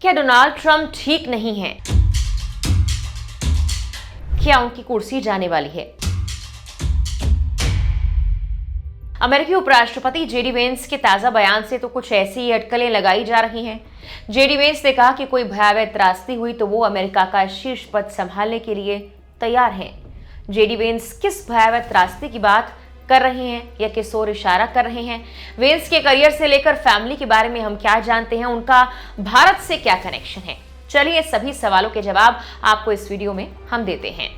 क्या Donald Trump ठीक नहीं है? क्या उनकी कुर्सी जाने वाली है? अमेरिकी उपराष्ट्रपति जेडी वेंस के ताजा बयान से तो कुछ ऐसी ही अटकलें लगाई जा रही हैं। जेडी वेंस ने कहा कि कोई भयावह त्रासदी हुई तो वो अमेरिका का शीर्ष पद संभालने के लिए तैयार हैं। जेडी वेंस किस भयावह त्रासदी की बात कर रहे हैं या किस ओर इशारा कर रहे हैं? वेंस के करियर से लेकर फैमिली के बारे में हम क्या जानते हैं? उनका भारत से क्या कनेक्शन है? चलिए सभी सवालों के जवाब आपको इस वीडियो में हम देते हैं।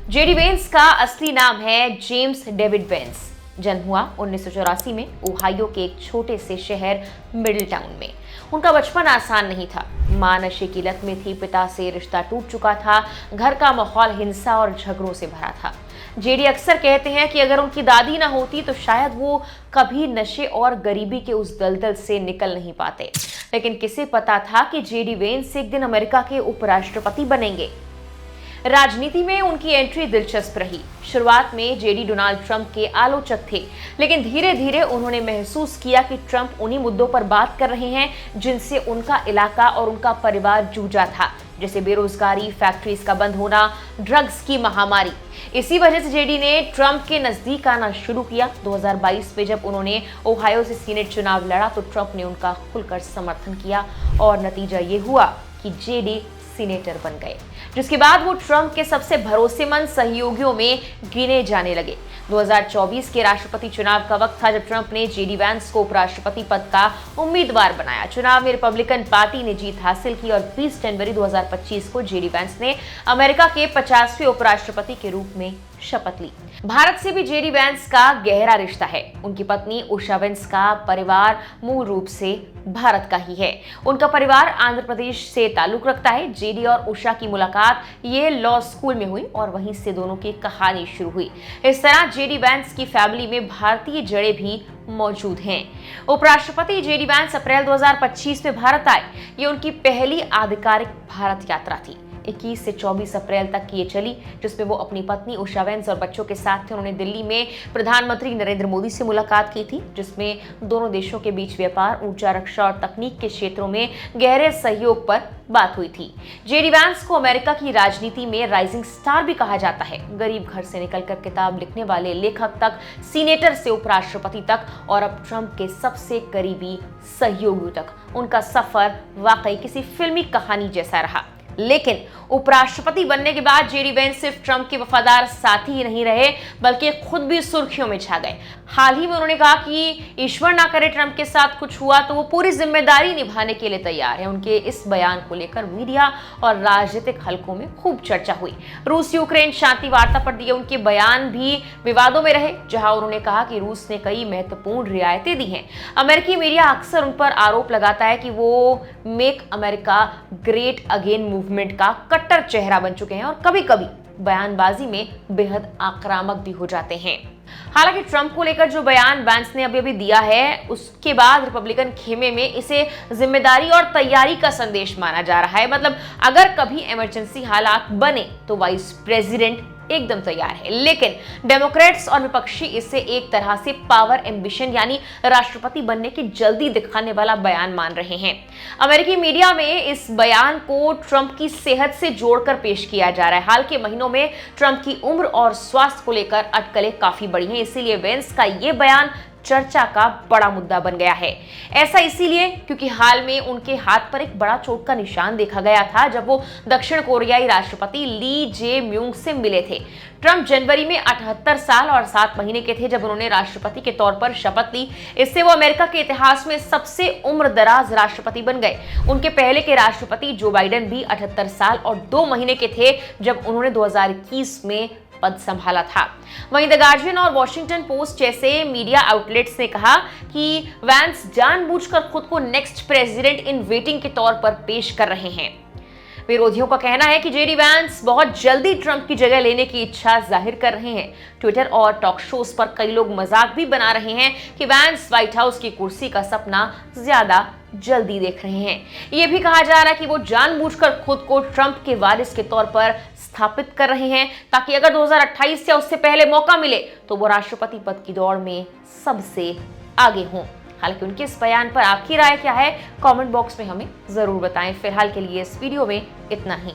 जेडी वेंस का असली नाम है जेम्स डेविड वेंस। जन्म हुआ 1984 में ओहायो के एक छोटे से शहर मिडिल टाउन में। उनका बचपन आसान नहीं था। मां नशे की लत में थी, पिता से रिश्ता टूट चुका था, घर का माहौल हिंसा और झगड़ों से भरा था। जेडी अक्सर कहते हैं कि अगर उनकी दादी ना होती तो शायद वो कभी नशे और गरीबी के उस दलदल से निकल नहीं पाते। लेकिन किसे पता था कि जेडी वेंस एक दिन अमेरिका के उपराष्ट्रपति बनेंगे। राजनीति में उनकी एंट्री दिलचस्प रही। शुरुआत में जेडी डोनाल्ड ट्रंप के आलोचक थे, लेकिन धीरे धीरे उन्होंने महसूस किया कि ट्रंप उन्हीं मुद्दों पर बात कर रहे हैं जिनसे उनका इलाका और उनका परिवार जूझा था, जैसे बेरोजगारी, फैक्ट्रीज का बंद होना, ड्रग्स की महामारी। इसी वजह से जेडी ने ट्रंप के नजदीक आना शुरू किया। 2022 में जब उन्होंने ओहायो से सीनेट चुनाव लड़ा तो ट्रंप ने उनका खुलकर समर्थन किया और नतीजा ये हुआ कि जेडी सीनेटर बन गए, जिसके बाद वो ट्रंप के सबसे भरोसेमंद सहयोगियों में गिने जाने लगे। 2024 के राष्ट्रपति चुनाव का वक्त था जब ट्रंप ने जेडी वेंस को उपराष्ट्रपति पद का उम्मीदवार बनाया। चुनाव में रिपब्लिकन पार्टी ने जीत हासिल की और 20 जनवरी 2025 को जेडी वेंस ने अमेरिका के 50वें उपराष्ट्रपति के रूप में शपथ ली। भारत से भी जेडी वेंस का गहरा रिश्ता है। उनकी पत्नी उषा वेंस का परिवार मूल रूप से भारत का ही है। उनका परिवार आंध्र प्रदेश से ताल्लुक रखता है। जेडी और उषा की मुलाकात ये लॉ स्कूल में हुई और वहीं से दोनों की कहानी शुरू हुई। इस तरह जेडी वेंस की फैमिली में भारतीय जड़ें भी मौजूद हैं। उपराष्ट्रपति जेडी वेंस अप्रैल 2025 में भारत आए। ये उनकी पहली आधिकारिक भारत यात्रा थी। 21 से 24 अप्रैल तक ये चली, जिसमें वो अपनी पत्नी उषा वेंस और बच्चों के साथ थे। उन्होंने दिल्ली में प्रधानमंत्री नरेंद्र मोदी से मुलाकात की थी, जिसमें दोनों देशों के बीच व्यापार, ऊर्जा, रक्षा और तकनीक के क्षेत्रों में गहरे सहयोग पर बात हुई थी। जेडी वेंस को अमेरिका की राजनीति में राइजिंग स्टार भी कहा जाता है। गरीब घर से निकलकर किताब लिखने वाले लेखक तक, सीनेटर से उपराष्ट्रपति तक और अब ट्रंप के सबसे करीबी सहयोगियों तक, उनका सफर वाकई किसी फिल्मी कहानी जैसा रहा। लेकिन उपराष्ट्रपति बनने के बाद जेडी वेंस सिर्फ ट्रंप के वफादार साथी ही नहीं रहे, बल्कि खुद भी सुर्खियों में छा गए। हाल ही में उन्होंने कहा कि ईश्वर ना करे ट्रंप के साथ कुछ हुआ तो वो पूरी जिम्मेदारी निभाने के लिए तैयार है। उनके इस बयान को लेकर मीडिया और राजनीतिक हलकों में खूब चर्चा हुई। रूस यूक्रेन शांति वार्ता पर दिए उनके बयान भी विवादों में रहे, जहां उन्होंने कहा कि रूस ने कई महत्वपूर्ण रियायतें दी हैं। अमेरिकी मीडिया अक्सर उन पर आरोप लगाता है कि वो make America great again movement का कट्टर चेहरा बन चुके हैं और कभी-कभी बयानबाजी में बेहद आक्रामक भी हो जाते हैं। हालांकि ट्रंप को लेकर जो बयान वेंस ने अभी दिया है, उसके बाद रिपब्लिकन खेमे में इसे जिम्मेदारी और तैयारी का संदेश माना जा रहा है। मतलब अगर कभी इमरजेंसी हालात बने तो वाइस प्रेसिडेंट एकदम तैयार है। लेकिन डेमोक्रेट्स और विपक्षी इसे एक तरह से पावर एम्बिशन यानी राष्ट्रपति बनने की जल्दी दिखाने वाला बयान मान रहे हैं। अमेरिकी मीडिया में इस बयान को ट्रंप की सेहत से जोड़कर पेश किया जा रहा है। हाल के महीनों में ट्रंप की उम्र और स्वास्थ्य को लेकर अटकलें काफी बढ़ी हैं, इसीलिए वेंस का ये बयान चर्चा का बड़ा मुद्दा बन गया है। ऐसा इसीलिए क्योंकि हाल में उनके हाथ पर एक बड़ा चोट का निशान देखा गया था जब वो दक्षिण कोरियाई राष्ट्रपति ली जे म्यूंग से मिले थे। ट्रंप जनवरी में 78 साल और 7 महीने के थे जब उन्होंने राष्ट्रपति के तौर पर शपथ ली। इससे वो अमेरिका के इतिहास में सबसे उम्रदराज राष्ट्रपति बन गए। उनके पहले के राष्ट्रपति जो बाइडेन भी 78 साल और 2 महीने के थे जब उन्होंने 2021 में पद संभाला था। वहीं द गार्जियन और वॉशिंगटन पोस्ट जैसे मीडिया आउटलेट्स ने कहा कि वेंस जानबूझकर खुद को नेक्स्ट प्रेसिडेंट इन वेटिंग के तौर पर पेश कर रहे हैं। विरोधियों का कहना है कि जेडी वेंस बहुत जल्दी ट्रंप की जगह लेने की इच्छा जाहिर कर रहे हैं। ट्विटर और टॉक शोज पर कई लोग मजाक भी बना रहे हैं कि वेंस व्हाइट हाउस की कुर्सी का सपना ज्यादा जल्दी देख रहे हैं। यह भी कहा जा रहा है कि वो जानबूझकर खुद को ट्रंप के वारिस के तौर पर स्थापित कर रहे हैं ताकि अगर 2028 या उससे पहले मौका मिले तो वो राष्ट्रपति पद की दौड़ में सबसे आगे हों। हालांकि उनके इस बयान पर आपकी राय क्या है, कमेंट बॉक्स में हमें जरूर बताएं। फिलहाल के लिए इस वीडियो में इतना ही।